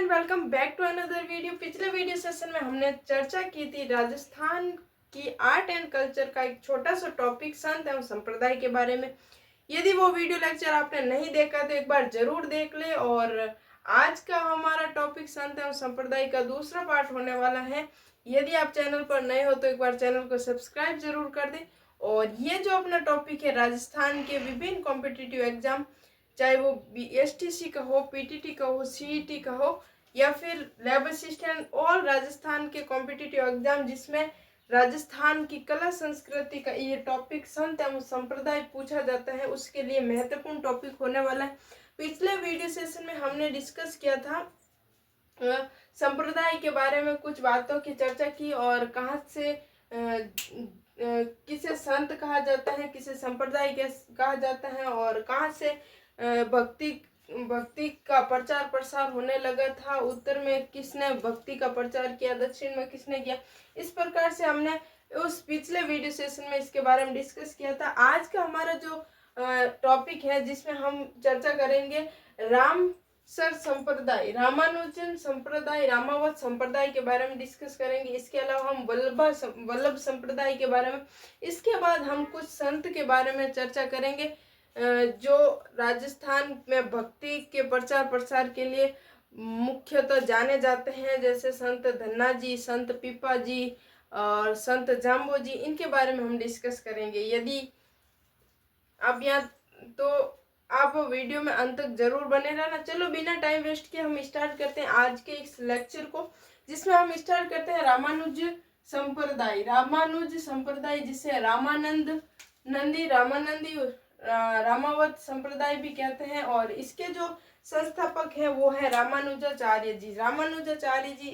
Welcome back to another video. पिछले video session में हमने चर्चा की थी राजस्थान की आर्ट एंड कल्चर का एक छोटा सा टॉपिक संत एवं संप्रदाय के बारे में। यदि वो वीडियो लेक्चर आपने नहीं देखा तो एक बार जरूर देख ले। और आज का हमारा टॉपिक संत एवं संप्रदाय का दूसरा पार्ट होने वाला है। यदि आप चैनल पर नए हो तो एक बार चैनल को सब्सक्राइब जरूर कर दें। और ये जो अपना टॉपिक है राजस्थान के विभिन्न कॉम्पिटिटिव एग्जाम, चाहे वो STC का हो, PTT का हो, CET का हो या फिर लैब असिस्टेंट, और राजस्थान के कॉम्पिटिटिव एग्जाम जिसमें राजस्थान की कला संस्कृति का ये टॉपिक संत एवं संप्रदाय पूछा जाता है, उसके लिए महत्वपूर्ण टॉपिक होने वाला है। पिछले वीडियो सेशन में हमने डिस्कस किया था संप्रदाय के बारे में, कुछ बातों की चर्चा की और कहाँ से किसे संत कहा जाता है, किसे संप्रदाय कहा जाता है, और कहाँ से भक्ति का प्रचार प्रसार होने लगा था। उत्तर में किसने भक्ति का प्रचार किया, दक्षिण में किसने किया। इस प्रकार से हमने उस पिछले वीडियो सेशन में इसके बारे में डिस्कस किया था। आज का हमारा जो टॉपिक है जिसमें हम चर्चा करेंगे रामसर संप्रदाय, रामानुजन संप्रदाय, रामावत संप्रदाय के बारे में डिस्कस करेंगे। इसके अलावा हम वल्लभ संप्रदाय के बारे में, इसके बाद हम कुछ संत के बारे में चर्चा करेंगे जो राजस्थान में भक्ति के प्रचार प्रसार के लिए मुख्यतः जाने जाते हैं, जैसे संत धन्ना जी, संत पीपा जी और संत जाम्बो जी। इनके बारे में हम डिस्कस करेंगे। यदि आप यहाँ तो आप वीडियो में अंत तक जरूर बने रहना। चलो बिना टाइम वेस्ट किए हम स्टार्ट करते हैं आज के इस लेक्चर को, जिसमें हम स्टार्ट करते हैं रामानुज संप्रदाय। रामानुज संप्रदाय जिसे रामानंद नंदी, रामानंदी, रामावत संप्रदाय भी कहते हैं। और इसके जो संस्थापक हैं वो है रामानुजाचार्य जी। रामानुजाचार्य जी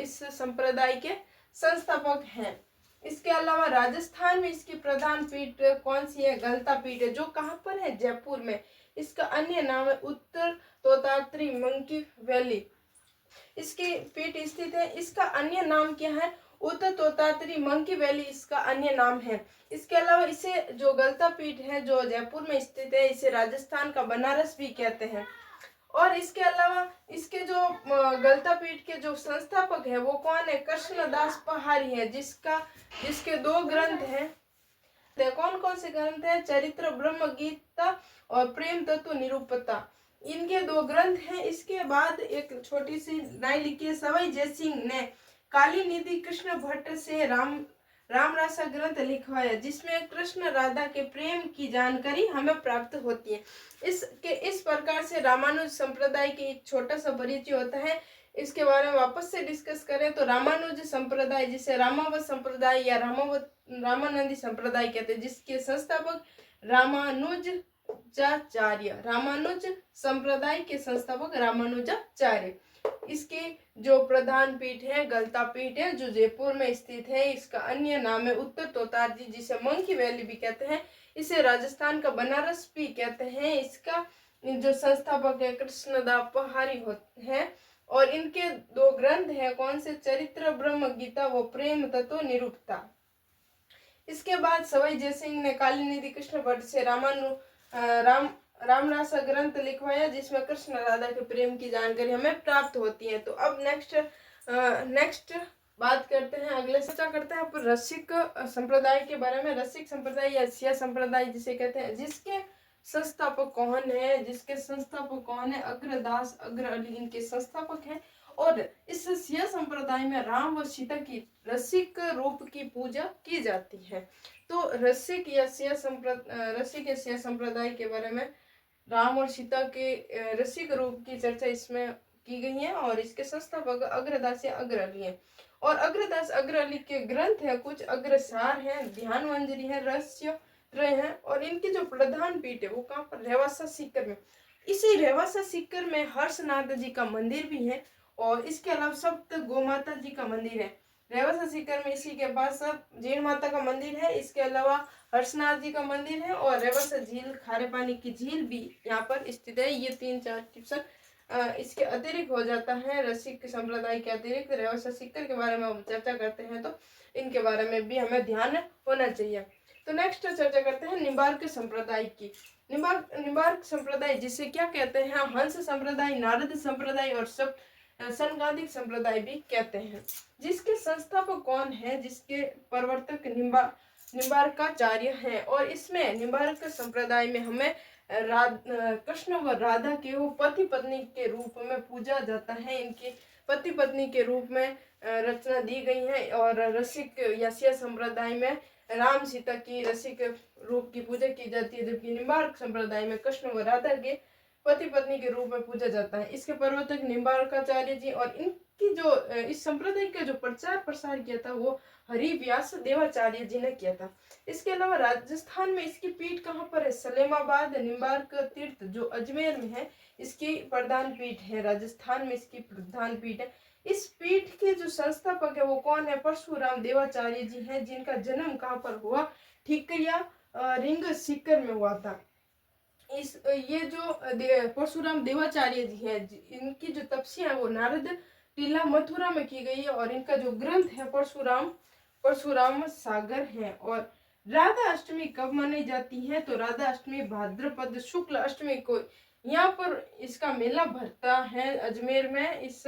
इस संप्रदाय के संस्थापक हैं। इसके अलावा राजस्थान में इसकी प्रधान पीठ कौन सी है? गलता पीठ है, जो कहाँ पर है? जयपुर में। इसका अन्य नाम है उत्तर तोतात्री मंकी वैली, इसकी पीठ स्थित है। इसका अन्य नाम क्या है? उत्तर तोतात्री मंकी वैली इसका अन्य नाम है। इसके अलावा इसे जो गलता पीठ है जो जयपुर में स्थित है, इसे राजस्थान का बनारस भी कहते हैं। और इसके अलावा इसके जो गलता पीठ के जो संस्थापक है वो कौन है? कृष्णदास पहाड़ी है, जिसके 2 ग्रंथ हैं। कौन कौन से ग्रंथ हैं? चरित्र ब्रह्म गीता और प्रेम तत्व निरूपता, इनके 2 ग्रंथ हैं। इसके बाद एक छोटी सी लाइन लिखी है, सवाई जयसिंह ने काली निधि कृष्ण भट्ट से रामरासा ग्रंथ लिखवाया, जिसमें कृष्ण राधा के प्रेम की जानकारी हमें प्राप्त होती है। इस प्रकार से रामानुज संप्रदाय की एक छोटा सा परिचय होता है। इसके बारे में वापस से डिस्कस करें तो रामानुज संप्रदाय जिसे रामावत संप्रदाय या रामानंदी संप्रदाय कहते हैं, जिसके संस्थापक रामानुजाचार्य, रामानुज संप्रदाय के संस्थापक रामानुजाचार्य। इसकी जो प्रधान पीठ है गलता पीठ है, जो जयपुर में स्थित है। इसका अन्य नाम है उत्तर तोतारी, जिसे मंकी वैली भी कहते हैं। इसे राजस्थान का बनारस भी कहते हैं। इसका जो संस्थापक है कृष्णदास पहाड़ी है। और इनके 2 ग्रंथ है, कौन से? चरित्र ब्रह्म गीता व प्रेम तत्व निरूपता। इसके बाद सवाई जयसिंह ने काली निधि कृष्ण भट्ट से रामरासा ग्रंथ लिखवाया, जिसमें कृष्ण राधा के प्रेम की जानकारी हमें प्राप्त होती है। तो अब नेक्स्ट बात करते हैं, अगले चर्चा करते हैं रसिक संप्रदाय के बारे में। रसिक संप्रदाय या सिया संप्रदाय जिसे कहते हैं, जिसके संस्थापक कौन है? अग्रदास अग्र अली इनके संस्थापक हैं। और इस सिया संप्रदाय में राम व सीता की रसिक रूप की पूजा की जाती है। तो रसिक या सिया संप्रदाय के बारे में राम और सीता के रसिक रूप की चर्चा इसमें की गई है। और इसके संस्थापक अग्रदास या अग्र अली है। और अग्रदास अग्र अली के ग्रंथ है, कुछ अग्रसार है, ध्यान मंजरी है, रहस्य त्रय है। और इनकी जो प्रधान पीठ है वो कहाँ पर? रेवासा सीकर में। इसी रेवासा सीकर में हर्षनाथ जी का मंदिर भी है। और इसके अलावा सप्त गोमाता जी का मंदिर है रेवासा सीकर में। इसी के पास जीण माता का मंदिर है। इसके अलावा हर्षनाथ जी का मंदिर है और रेवासा झील, खारे पानी की झील भी यहाँ पर स्थित है। ये 3-4 टिप्स इसके अतिरिक्त हो जाता है। रसिक संप्रदाय के अतिरिक्त रेवासा सीकर के बारे में हम चर्चा करते हैं तो इनके बारे में भी हमें ध्यान होना चाहिए। तो नेक्स्ट चर्चा करते हैं निम्बार्क संप्रदाय की। निम्बार्क संप्रदाय जिसे क्या कहते हैं, हंस संप्रदाय, नारद संप्रदाय और सब सनगादिक संप्रदाय भी कहते हैं। जिसके संस्थापक कौन है, जिसके प्रवर्तक निम्बार्काचार्य हैं। और इसमें निम्बार्क संप्रदाय में हमें कृष्ण व राधा के वो पति पत्नी के रूप में पूजा जाता है। इनकी पति पत्नी के रूप में रचना दी गई है। और रसिक यस्य संप्रदाय में राम सीता की रसिक रूप की पूजा की जाती है, जबकि निम्बार्क संप्रदाय में कृष्ण व राधा के पति पत्नी के रूप में पूजा जाता है। इसके प्रवर्तक निम्बार्काचार्य जी, और इनकी जो इस संप्रदाय का जो प्रचार प्रसार किया था वो हरिव्यास देवाचार्य जी ने किया था। इसके अलावा राजस्थान में इसकी पीठ कहाँ पर है, सलेमाबाद निम्बार्क तीर्थ जो अजमेर में है, इसकी प्रधान पीठ है। राजस्थान में इसकी प्रधान पीठ है। इस पीठ के जो संस्थापक है वो कौन है, परशुराम देवाचार्य जी हैं, जिनका जन्म कहाँ पर हुआ, ठीकरिया रिंग सीकर में हुआ था। ये जो परशुराम देवाचार्य जी है, इनकी जो तपस्या है वो नारद टीला मथुरा में की गई है। और इनका जो ग्रंथ है परशुराम सागर है। और राधा अष्टमी कब मनाई जाती है, तो राधा अष्टमी भाद्रपद शुक्ल अष्टमी को यहाँ पर इसका मेला भरता है अजमेर में। इस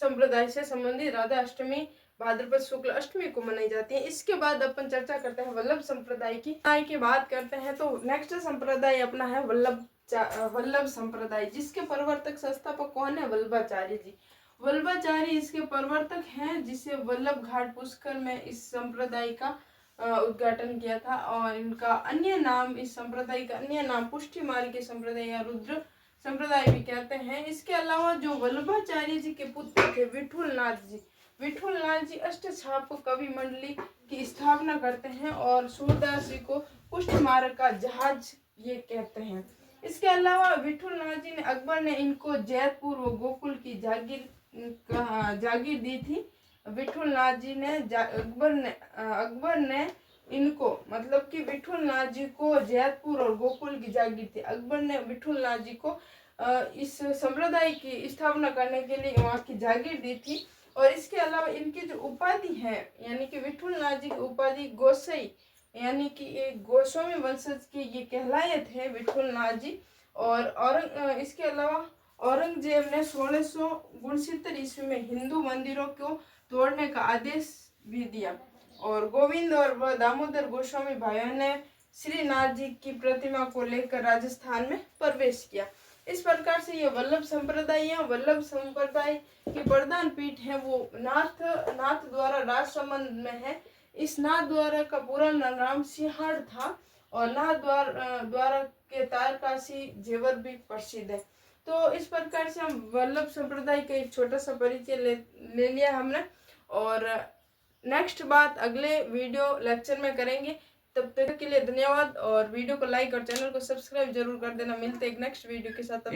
संप्रदाय से संबंधित राधा अष्टमी भाद्रपद शुक्ल अष्टमी को मनाई जाती है। इसके बाद अपन चर्चा करते हैं वल्लभ संप्रदाय की बात करते हैं। तो नेक्स्ट संप्रदाय अपना है वल्लभ संप्रदाय, जिसके प्रवर्तक संस्थापक कौन है, वल्लभाचार्य जी। वल्लभाचार्य इसके प्रवर्तक हैं, जिसे वल्लभ घाट पुष्कर में इस संप्रदाय का उद्घाटन किया था। और इनका अन्य नाम, इस संप्रदाय का अन्य नाम पुष्टि मार्ग संप्रदाय या रुद्र संप्रदाय भी कहते हैं। इसके अलावा जो वल्लभाचार्य जी के पुत्र थे विठुलनाथ जी अष्टछाप कवि मंडली की स्थापना करते हैं। और सूरदास जी को पुष्टि मार्ग का जहाज ये कहते हैं। इसके अलावा विठुलनाथ जी ने अकबर ने इनको जयपुर व गोकुल की जागीर दी थी। विठुलनाथ जी ने अकबर ने इनको, मतलब कि विठुलनाथ जी को जयपुर और गोकुल की जागीर थी। अकबर ने विठुलनाथ जी को इस संप्रदाय की स्थापना करने के लिए वहाँ की जागीर दी थी। और इसके अलावा इनकी जो उपाधि है, यानी कि विठुलनाथ जी की उपाधि गोसाई, यानी कि एक गोस्वामी वंशज के ये कहलाए थे विठुलनाथ जी। और इसके अलावा औरंगजेब ने 1669 ईस्वी में हिंदू मंदिरों को तोड़ने का आदेश भी दिया। और गोविंद और दामोदर गोस्वामी भाइयों ने श्रीनाथ जी की प्रतिमा को लेकर राजस्थान में प्रवेश किया। इस प्रकार से ये वल्लभ संप्रदाय की प्रधान पीठ है वो नाथ द्वारा राजसमंद में है। इस नाथ द्वारा का पूरा नाम सिंहाड़ था। और नाथ द्वारा के तारकाशी जेवर भी प्रसिद्ध है। तो इस प्रकार से हम वल्लभ संप्रदाय का एक छोटा सा परिचय ले लिया हमने। और नेक्स्ट बात अगले वीडियो लेक्चर में करेंगे। तब तक के लिए धन्यवाद। और वीडियो को लाइक और चैनल को सब्सक्राइब जरूर कर देना। मिलते हैं एक नेक्स्ट वीडियो के साथ।